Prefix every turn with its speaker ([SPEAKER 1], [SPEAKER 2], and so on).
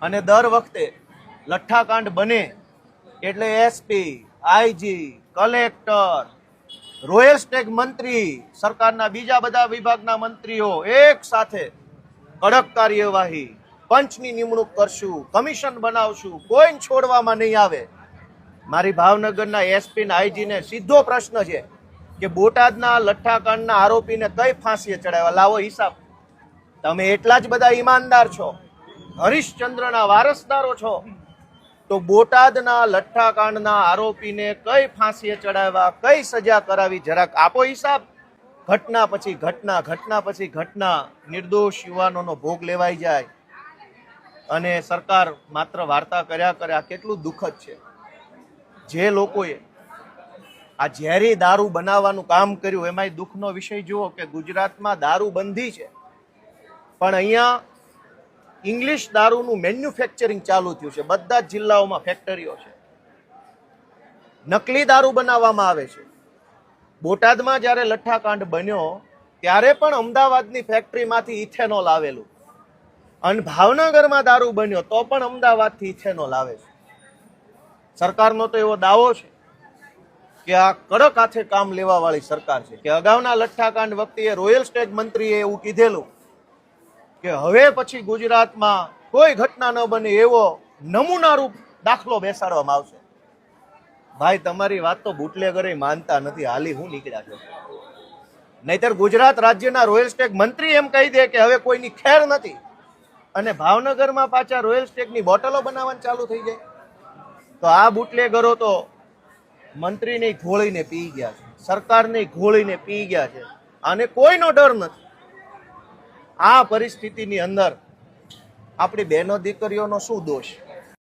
[SPEAKER 1] અને દર વખતે લઠ્ઠાકાંડ બને એટલે SP, IG, collector, royal Stag મંત્રી, સરકારના બીજા બધા વિભાગના મંત્રીઓ એક સાથે કડક કાર્યવાહી, પંચની નિમણૂક કરશું, કમિશન બનાવશું, કોઈને છોડવામાં નહીં આવે. મારી ભાવનગરના એસપી ને આઈજીને સીધો પ્રશ્ન છે કે બોટાદના લઠ્ઠાકાંડના આરોપીને કઈ ફાંસીએ ચડાવ્યા, લાવો હિસાબ. તમે એટલા જ બધા ઈમાનદાર છો, હરિશ્ચંદ્રના વારસદારો છો, તો બોટાદના લઠ્ઠાકાંડના આરોપીને કઈ ફાંસીએ ચડાવ્યા, કઈ સજા કરાવી, જરાક આપો હિસાબ. ઘટના પછી ઘટના, ઘટના પછી ઘટના, નિર્દોષ યુવાનોનો ભોગ લેવાઈ જાય અને સરકાર માત્ર વાર્તા કર્યા કરે. આ કેટલું દુઃખદ છે. જે લોકોએ આ ઝેરી દારૂ બનાવવાનું કામ કર્યું, એમાંય દુઃખનો વિષય જુઓ કે ગુજરાતમાં દારૂ બંધી છે, પણ અહીંયા ઇંગ્લિશ દારૂનું મેન્યુફેક્ચરિંગ ચાલુ થયું છે. બધા જ જિલ્લાઓમાં ફેક્ટરીઓ છે, નકલી દારૂ બનાવવામાં આવે છે. બોટાદમાં જ્યારે લઠ્ઠાકાંડ બન્યો ત્યારે પણ અમદાવાદની ફેક્ટરીમાંથી ઇથેનોલ આવેલું, અને ભાવનગરમાં દારૂ બન્યો તો પણ અમદાવાદથી ઇથેનોલ આવે છે. સરકારનો તો એવો દાવો છે કે આ કડક હાથે કામ લેવા વાળી સરકાર છે કે અગાઉના લઠ્ઠાકાંડ વખતે રોયલ સ્ટેગ મંત્રીએ એવું કીધેલું કે હવે પછી ગુજરાતમાં કોઈ ઘટના ન બને એવો નમૂનારૂપ દાખલો બેસાડવામાં આવશે. ભાઈ, તમારી વાત તો બુટલેગરે માનતા નથી, હાલી હું નીકળ્યા છો. નહીતર ગુજરાત રાજ્યના રોયલ સ્ટેગ મંત્રી એમ કહી દે કે હવે કોઈની ખેર નથી, અને ભાવનગરમાં પાછા રોયલ સ્ટેગની બોટલો બનાવવાનું ચાલુ થઈ જાય. તો આ બુટલેગરો તો મંત્રીને ઘોળીને પી ગયા છે, સરકારને ઘોળીને પી ગયા છે, અને કોઈનો ડર નથી. આ પરિસ્થિતિની અંદર આપણી બહેનો દીકરીઓનો શું દોષ?